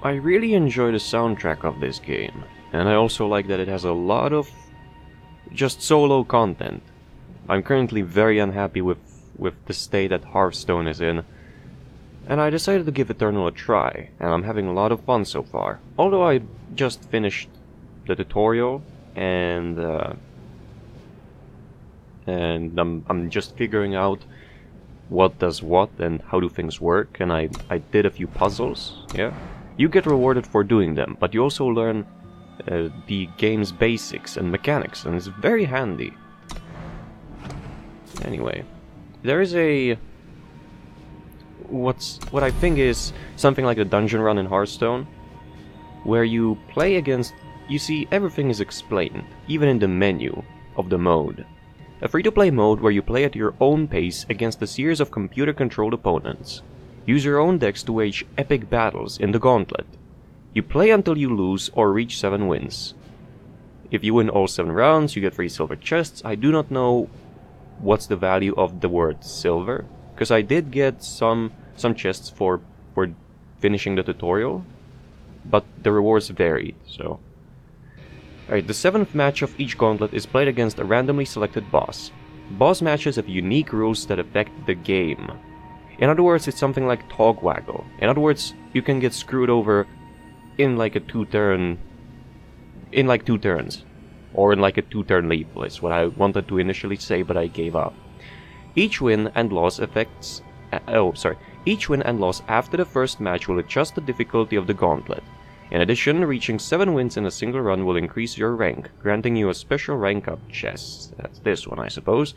I really enjoy the soundtrack of this game, and I also like that it has a lot of just solo content. I'm currently very unhappy with the state that Hearthstone is in, and I decided to give Eternal a try, and I'm having a lot of fun so far. Although I just finished the tutorial, and I'm just figuring out what does what and how do things work, and I did a few puzzles, yeah. You get rewarded for doing them, but you also learn the game's basics and mechanics, and it's very handy. Anyway, there is what I think is something like a dungeon run in Hearthstone, where you play against, you see, everything is explained, even in the menu of the mode. A free-to-play mode where you play at your own pace against a series of computer-controlled opponents. Use your own decks to wage epic battles in the Gauntlet. You play until you lose or reach 7 wins. If you win all 7 rounds, you get 3 silver chests. I do not know what's the value of the word silver, because I did get some chests for finishing the tutorial, but the rewards varied, so... Alright, the 7th match of each Gauntlet is played against a randomly selected boss. Boss matches have unique rules that affect the game. In other words, it's something like Togwaggle. In other words, you can get screwed over in like a 2-turn... in like 2 turns. Or in like a 2-turn leap, is what I wanted to initially say, but I gave up. Each win and loss affects... Each win and loss after the first match will adjust the difficulty of the Gauntlet. In addition, reaching 7 wins in a single run will increase your rank, granting you a special rank up chest. That's this one, I suppose.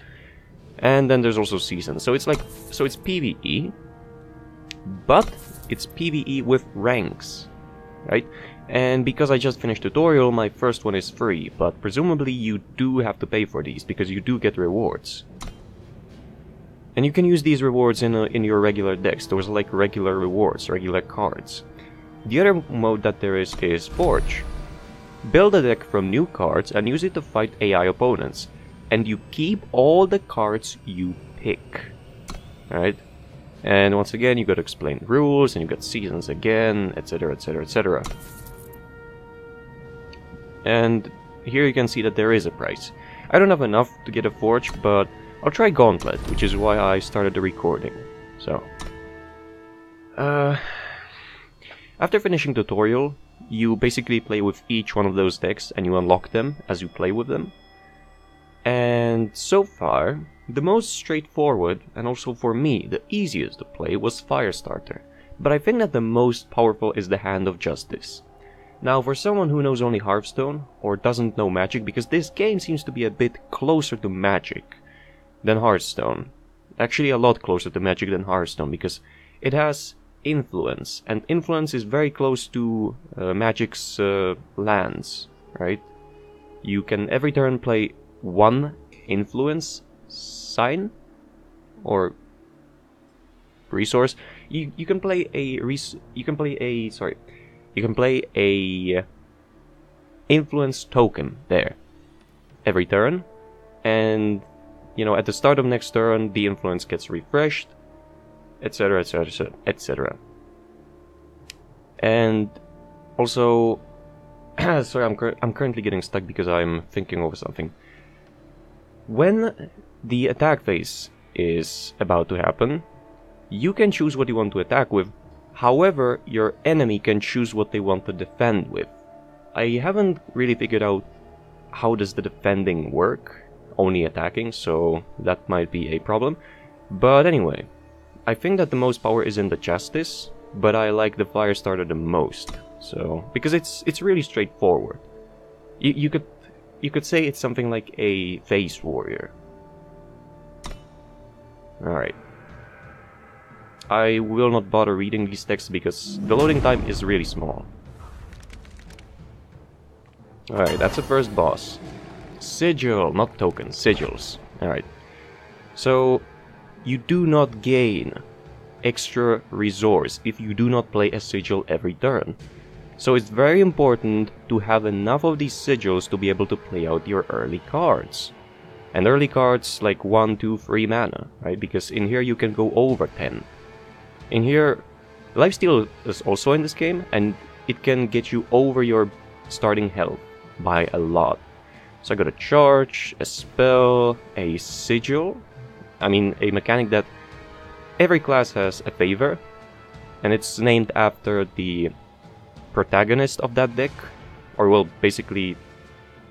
And then there's also seasons. So it's PvE, but it's PvE with ranks, right? And because I just finished tutorial, my first one is free, but presumably you do have to pay for these, because you do get rewards. And you can use these rewards in your regular decks. Those are like regular rewards, regular cards. The other mode that there is Forge. Build a deck from new cards and use it to fight AI opponents. And you keep all the cards you pick. Alright? And once again, you got to explain rules, and you got seasons again, etc, etc, etc. And here you can see that there is a price. I don't have enough to get a Forge, but I'll try Gauntlet, which is why I started the recording. So... After finishing tutorial, you basically play with each one of those decks, and you unlock them as you play with them. And so far, the most straightforward, and also for me, the easiest to play, was Firestarter. But I think that the most powerful is the Hand of Justice. Now, for someone who knows only Hearthstone, or doesn't know Magic, because this game seems to be a bit closer to Magic than Hearthstone. Actually, a lot closer to Magic than Hearthstone, because it has influence, and influence is very close to Magic's lands, right? You can every turn play one influence sign or resource. You can play a influence token there every turn, and you know, at the start of next turn the influence gets refreshed, etc, etc, etc. And also sorry, I'm currently getting stuck because I'm thinking over something. When the attack phase is about to happen, you can choose what you want to attack with. However, your enemy can choose what they want to defend with. I haven't really figured out how does the defending work, only attacking, so that might be a problem. But anyway, I think that the most power is in the Justice, but I like the Firestarter the most. So because it's really straightforward. You could say it's something like a Phase Warrior. Alright. I will not bother reading these texts because the loading time is really small. Alright, that's the first boss. Sigil, not tokens, sigils. Alright. So, you do not gain extra resource if you do not play a sigil every turn. So it's very important to have enough of these sigils to be able to play out your early cards. And early cards like 1, 2, 3 mana, right? Because in here you can go over 10. In here, lifesteal is also in this game, and it can get you over your starting health by a lot. So I got a charge, a spell, a sigil. I mean, a mechanic that every class has a favor, and it's named after the protagonist of that deck, or well, basically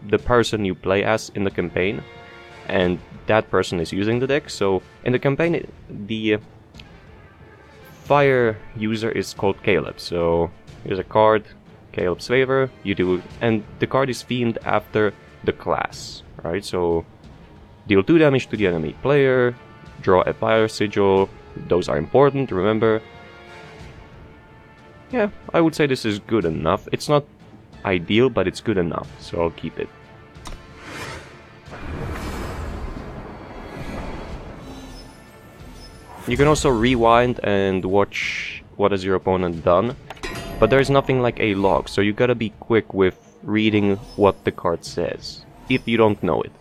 the person you play as in the campaign, and that person is using the deck. So in the campaign, the fire user is called Caleb. So here's a card, Caleb's favor, you do, and the card is themed after the class, right? So deal 2 damage to the enemy player, draw a fire sigil, those are important, remember. Yeah, I would say this is good enough. It's not ideal, but it's good enough, so I'll keep it. You can also rewind and watch what has your opponent done, but there's nothing like a log, so you gotta be quick with reading what the card says, if you don't know it.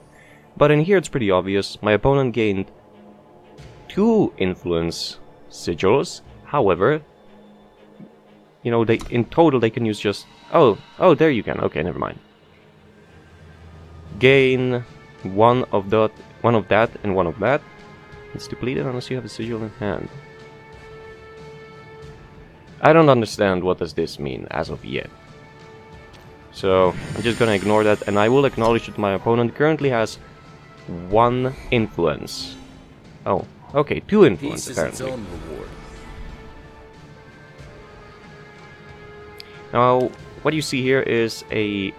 But in here it's pretty obvious. My opponent gained 2 influence sigils, however, you know, in total they can use just... Oh, there you can, okay, never mind. Gain one of that and one of that. It's depleted unless you have a sigil in hand. I don't understand what does this mean as of yet. So I'm just gonna ignore that, and I will acknowledge that my opponent currently has 1 influence. Oh, okay, 2 influence apparently. Now, what you see here is I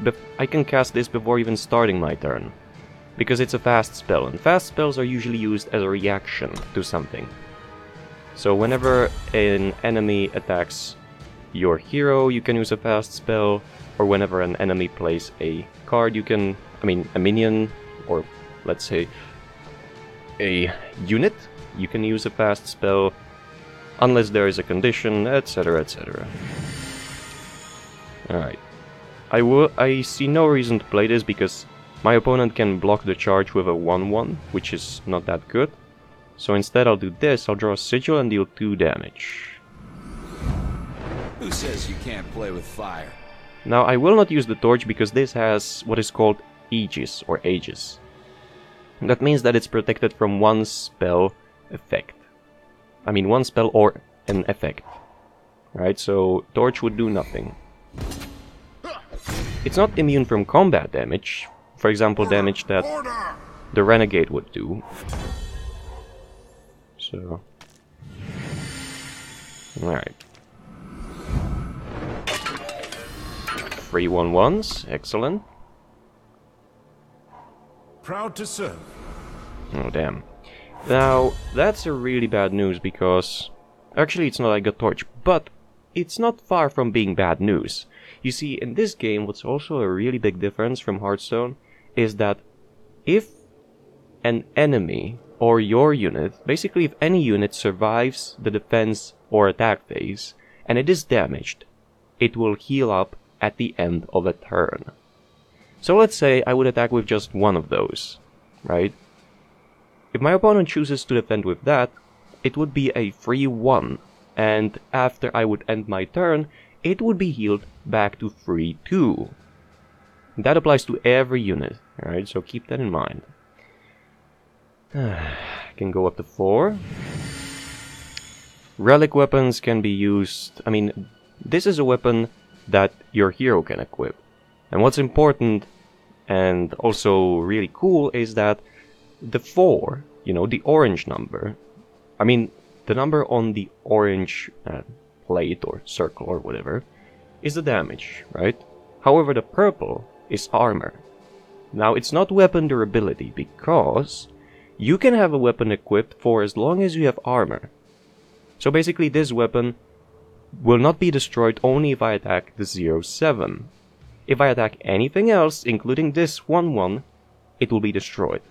can cast this before even starting my turn, because it's a fast spell, and fast spells are usually used as a reaction to something. So whenever an enemy attacks your hero, you can use a fast spell, or whenever an enemy plays a card, you can, a minion, or let's say a unit, you can use a fast spell, unless there is a condition, etc, etc. Alright. I see no reason to play this, because my opponent can block the charge with a 1-1, which is not that good. So instead I'll do this, I'll draw a sigil and deal 2 damage. Who says you can't play with fire? Now I will not use the torch because this has what is called Aegis, or Aegis. That means that it's protected from one spell effect. One spell or an effect. Right, so torch would do nothing. It's not immune from combat damage. For example, damage that the Renegade would do. So... Alright. 3 1-1s, excellent. Proud to serve. Oh damn. Now, that's a really bad news because... Actually, it's not I got torch, but it's not far from being bad news. You see, in this game, what's also a really big difference from Hearthstone is that if an enemy or your unit, basically if any unit survives the defense or attack phase and it is damaged, it will heal up at the end of a turn. So let's say I would attack with just one of those, right? If my opponent chooses to defend with that, it would be a free 1, and after I would end my turn, it would be healed back to free 2. That applies to every unit, alright, so keep that in mind. I can go up to 4. Relic weapons can be used... this is a weapon that your hero can equip. And what's important, and also really cool, is that the 4, the orange number... the number on the orange plate or circle or whatever, is the damage, right? However, the purple is armor. Now, it's not weapon durability, because you can have a weapon equipped for as long as you have armor. So basically, this weapon will not be destroyed only if I attack the 0-7. If I attack anything else, including this 1-1, it will be destroyed.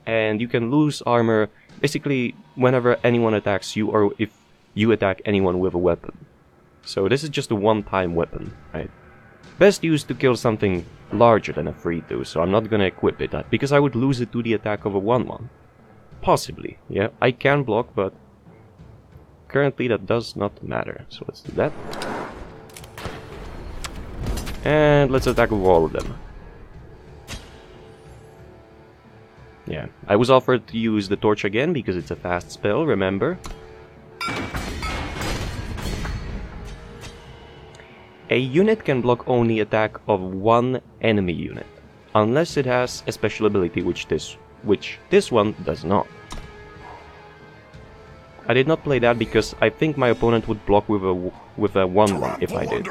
And you can lose armor basically whenever anyone attacks you, or if you attack anyone with a weapon. So this is just a one-time weapon, right? Best used to kill something larger than a 3-2, so I'm not gonna equip it, because I would lose it to the attack of a 1-1. Possibly, yeah, I can block, but currently that does not matter, so let's do that. And let's attack with all of them. Yeah, I was offered to use the torch again because it's a fast spell, remember? A unit can block only attack of one enemy unit, unless it has a special ability which this one does not. I did not play that because I think my opponent would block with a 1/1 if I did.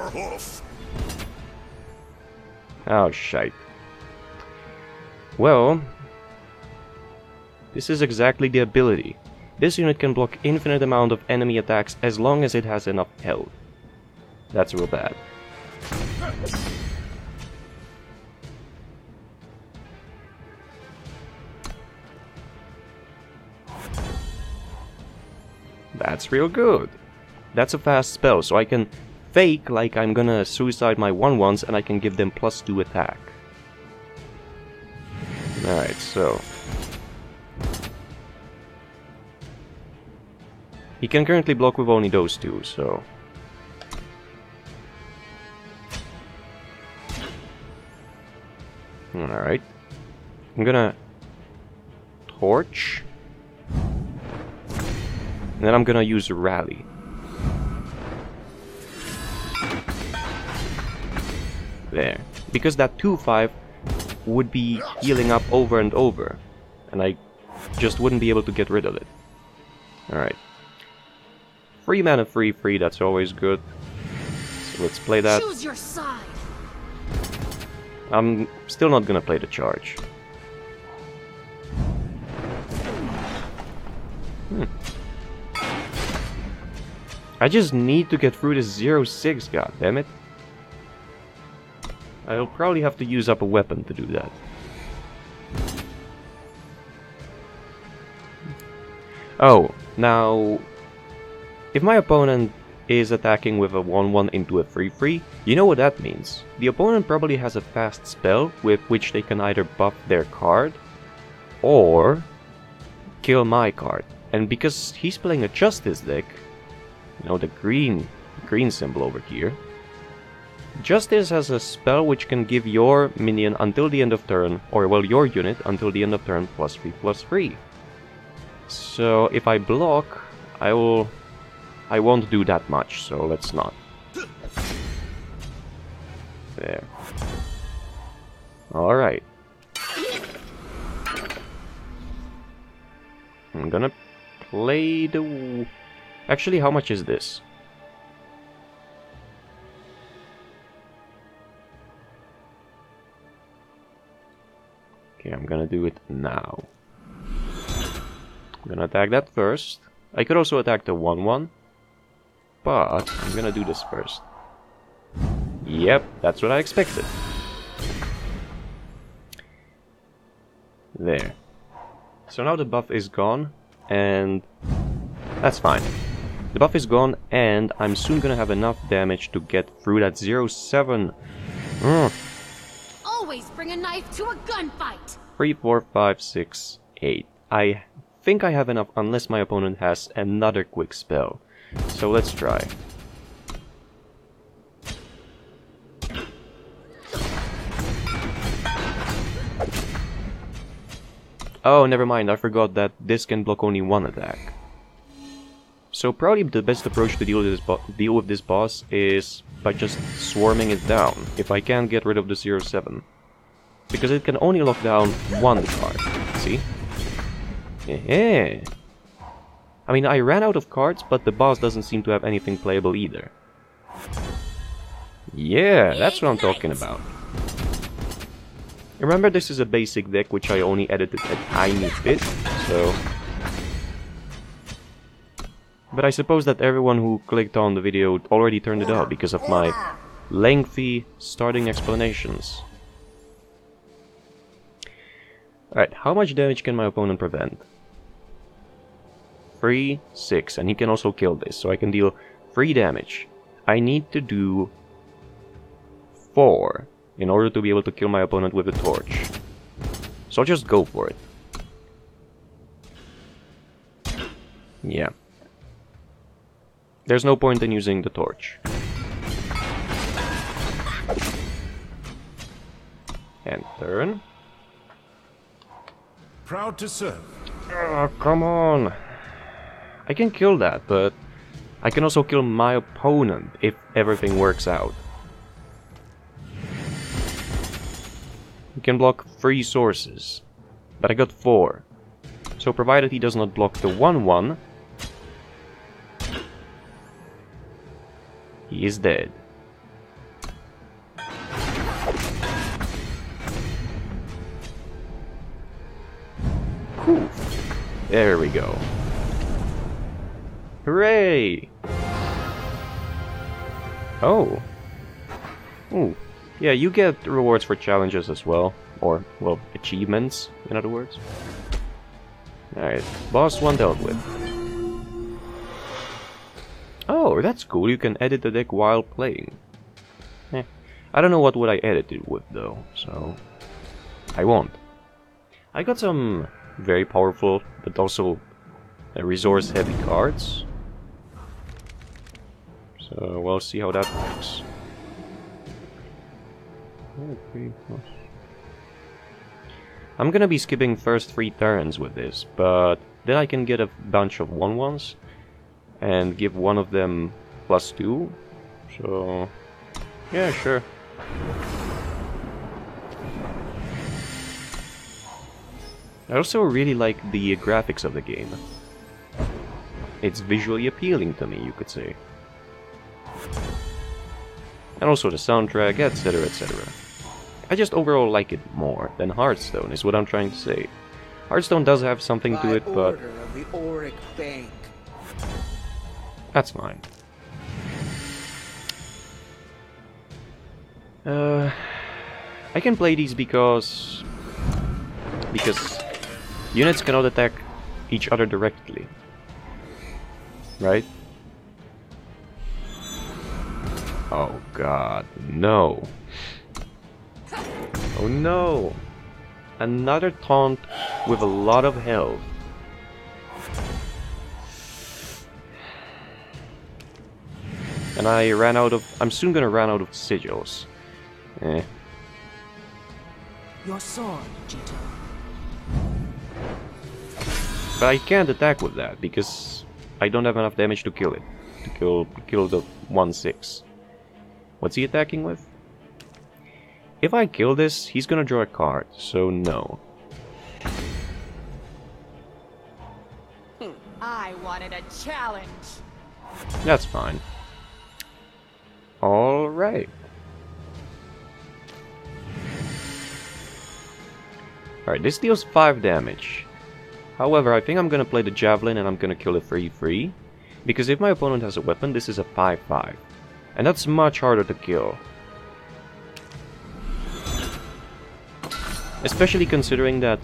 Oh, shite. Well, this is exactly the ability. This unit can block infinite amount of enemy attacks as long as it has enough health. That's real bad. That's real good. That's a fast spell, so I can fake like I'm gonna suicide my 1/1s and I can give them +2 attack. Alright, so... he can currently block with only those two, so... alright. I'm gonna... torch. And then I'm gonna use Rally. There. Because that 2/5 would be healing up over and over. And I just wouldn't be able to get rid of it. Alright. 3 mana free, that's always good. So let's play that. Choose your side. I'm still not gonna play the charge. I just need to get through this 0/6, goddammit. I'll probably have to use up a weapon to do that. Oh, now... if my opponent is attacking with a 1/1 into a 3/3, you know what that means. The opponent probably has a fast spell with which they can either buff their card or kill my card. And because he's playing a Justice deck, you know, the green symbol over here, Justice has a spell which can give your minion until the end of turn, or well, your unit until the end of turn, +3/+3. So if I block, I won't do that much, so let's not. There. Alright. I'm gonna play the... actually, how much is this? Okay, I'm gonna do it now. I'm gonna attack that first. I could also attack the 1/1. But I'm gonna do this first. Yep, that's what I expected. There. So now the buff is gone, and that's fine. The buff is gone, and I'm soon gonna have enough damage to get through that 0/7. Always bring a knife to a gunfight. 3, 4, 5, 6, 8. I think I have enough unless my opponent has another quick spell. So let's try. Oh, never mind, I forgot that this can block only one attack. So probably the best approach to deal with this boss is by just swarming it down, if I can't get rid of the 0/7. Because it can only lock down one card, see? Yeah. I mean, I ran out of cards, but the boss doesn't seem to have anything playable either. Yeah, that's what I'm talking about. Remember, this is a basic deck which I only edited a tiny bit, so... But I suppose that everyone who clicked on the video already turned it off because of my lengthy starting explanations. Alright, how much damage can my opponent prevent? 3, 6, and he can also kill this, so I can deal 3 damage. I need to do 4 in order to be able to kill my opponent with a torch. So I'll just go for it. Yeah. There's no point in using the torch. turn. Proud to serve. Oh, come on. I can kill that, but I can also kill my opponent if everything works out. You can block 3 sources, but I got 4. So provided he does not block the 1/1, he is dead. Whew. There we go. Hooray! Oh. Ooh. Yeah, you get rewards for challenges as well. Or, well, achievements, in other words. Alright, boss 1 dealt with. Oh, that's cool. You can edit the deck while playing. I don't know what would I edit it with, though, so I won't. I got some very powerful, but also resource-heavy cards. So we'll see how that works. Okay. I'm gonna be skipping first 3 turns with this, but then I can get a bunch of 1/1s and give one of them +2. So yeah, sure. I also really like the graphics of the game. It's visually appealing to me, you could say. And also the soundtrack, etc, etc. I just overall like it more than Hearthstone, is what I'm trying to say. Hearthstone does have something to it, but... of the Auric Bank. That's fine. I can play these because units cannot attack each other directly. Right? Oh god, no. Oh no! Another taunt with a lot of health. And I ran out of... I'm soon gonna run out of sigils. Your sword, Jito. But I can't attack with that, because I don't have enough damage to kill it. To kill the 1/6. What's he attacking with? If I kill this, he's gonna draw a card, so no. I wanted a challenge. That's fine. Alright. Alright, this deals 5 damage. However, I think I'm gonna play the Javelin and I'm gonna kill it 3/3. Because if my opponent has a weapon, this is a 5/5. And that's much harder to kill. Especially considering that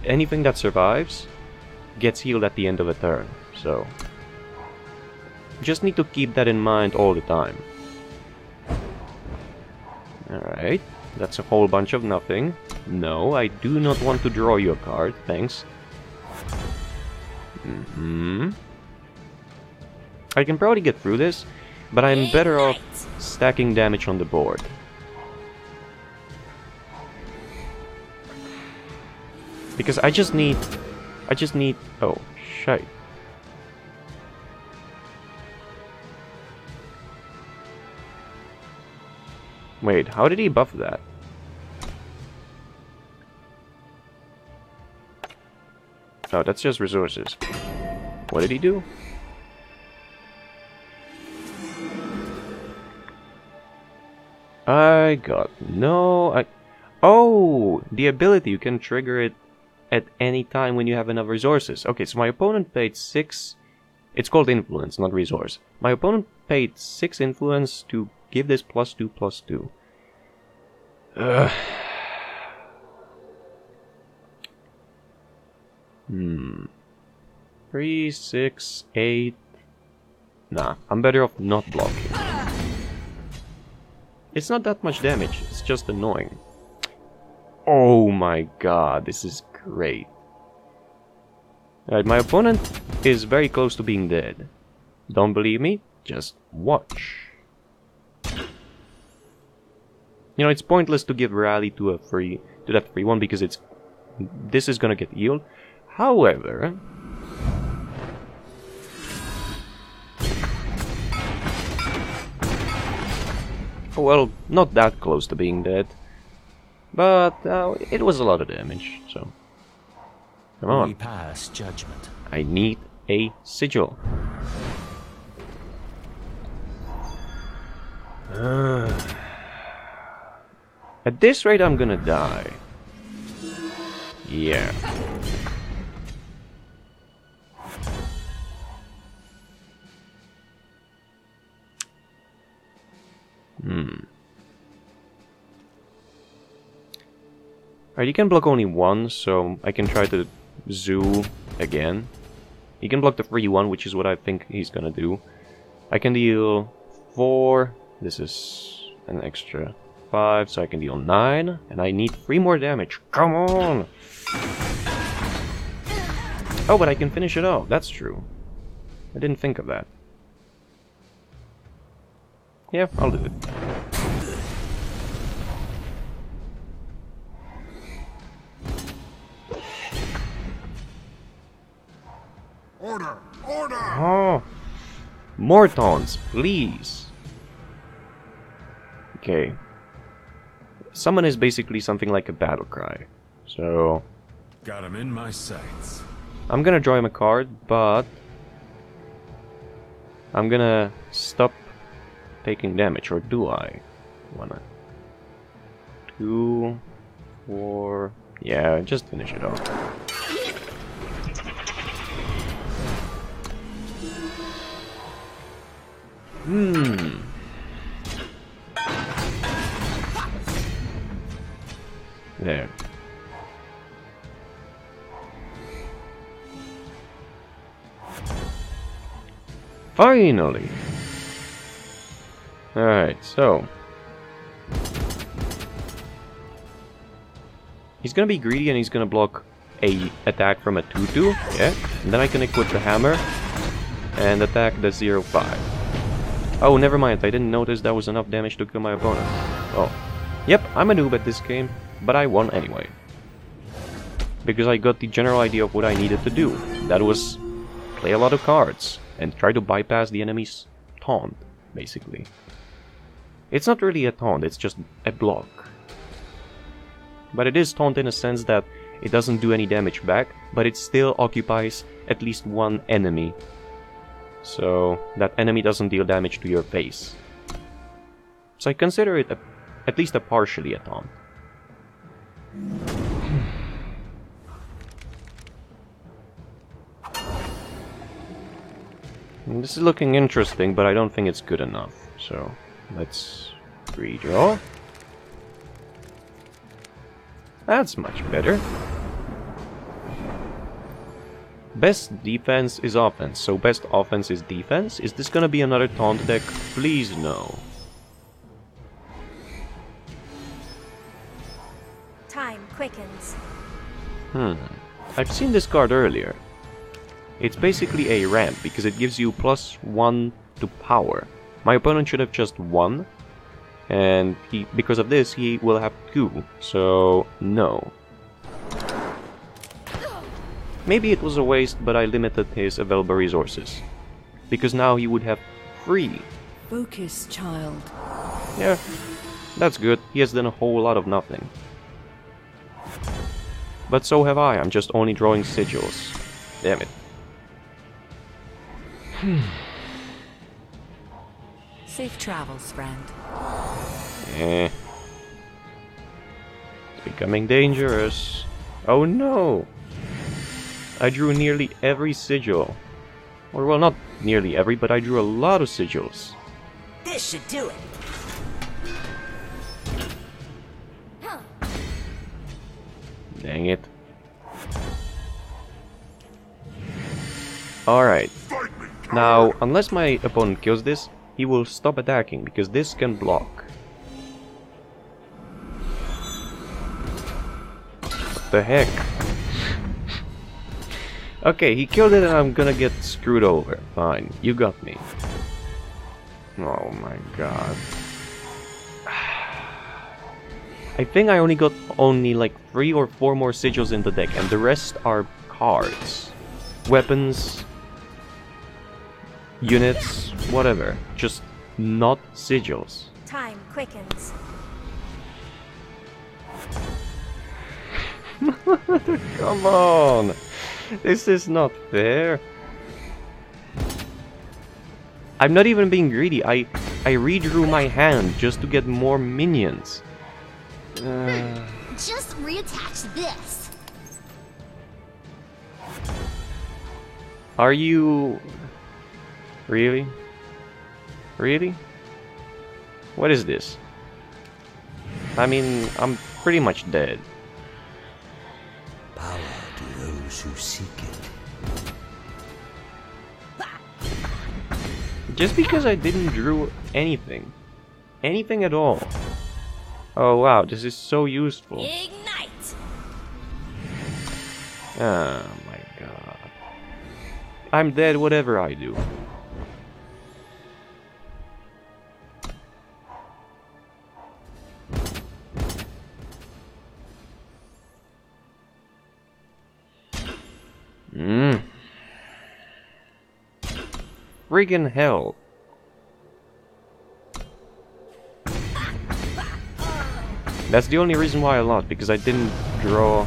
anything that survives gets healed at the end of a turn. So, just need to keep that in mind all the time. Alright, that's a whole bunch of nothing. No, I do not want to draw you a card, thanks. I can probably get through this, but I'm better off stacking damage on the board. Because I just need... oh, shite. Wait, how did he buff that? No, that's just resources. What did he do? I got no... Oh! The ability, you can trigger it at any time when you have enough resources. Okay, so my opponent paid 6... It's called influence, not resource. My opponent paid 6 influence to give this +2/+2. Ugh. 3, 6, 8... Nah, I'm better off not blocking. It's not that much damage, it's just annoying. Oh my god, this is great. Alright, my opponent is very close to being dead. Don't believe me? Just watch. You know, it's pointless to give rally to that free one because this is gonna get healed. However, well, not that close to being dead, but it was a lot of damage. So, come on. We pass judgment. I need a sigil. At this rate, I'm gonna die. Yeah. Alright, you can block only one, so I can try to zoo again. He can block the free one, which is what I think he's gonna do. I can deal 4. This is an extra 5, so I can deal 9. And I need 3 more damage. Come on! Oh, but I can finish it off. That's true. I didn't think of that. Yeah, I'll do it. Order! Order! Oh! More taunts, please! Okay. Summon is basically something like a battle cry. So... Got him in my sights. I'm gonna draw him a card, but... I'm gonna stop taking damage, or do I? Wanna... 2... 4... Yeah, just finish it off. There. Finally! Alright, so... He's gonna be greedy and he's gonna block a attack from a 2-2, yeah? And then I can equip the hammer and attack the 0-5. Oh, never mind, I didn't notice that was enough damage to kill my opponent. Oh. Yep, I'm a noob at this game, but I won anyway. Because I got the general idea of what I needed to do. That was play a lot of cards and try to bypass the enemy's taunt, basically. It's not really a taunt, it's just a block. But it is taunt in a sense that it doesn't do any damage back, but it still occupies at least one enemy. So that enemy doesn't deal damage to your face. So I consider it at least partially a taunt. And this is looking interesting, but I don't think it's good enough. So let's redraw. That's much better. Best defense is offense, so best offense is defense. Is this gonna be another taunt deck? Please no. Time quickens. I've seen this card earlier. It's basically a ramp because it gives you +1 to power. My opponent should have just 1, and because of this he will have 2, so no. Maybe it was a waste, but I limited his available resources. Because now he would have 3. Focus, child. Yeah, that's good. He has done a whole lot of nothing. But so have I. I'm just only drawing sigils. Damn it. Safe travels, friend. Eh. It's becoming dangerous. Oh no! I drew nearly every sigil. Or well, not nearly every, but I drew a lot of sigils. This should do it. Dang it. Alright. Now, unless my opponent kills this, he will stop attacking, because this can block. What the heck? Okay, he killed it and I'm gonna get screwed over. Fine, you got me. Oh my god. I think I only got like 3 or 4 more sigils in the deck, and the rest are cards. Weapons, units, whatever. Just not sigils. Time quickens. Come on! This is not fair. I'm not even being greedy. I redrew my hand just to get more minions. Just reattach this. Are you... Really? Really? What is this? I mean, I'm pretty much dead. Power to those who seek it. Just because I didn't drew anything. Anything at all. Oh wow, this is so useful. Ignite. Oh my god. I'm dead whatever I do. Friggin' hell. That's the only reason why I lost, because I didn't draw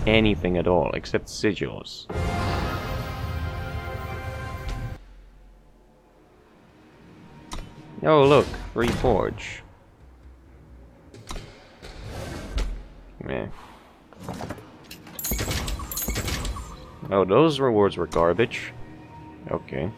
anything at all, except sigils. Oh look, reforge. Meh. Oh, those rewards were garbage. Okay.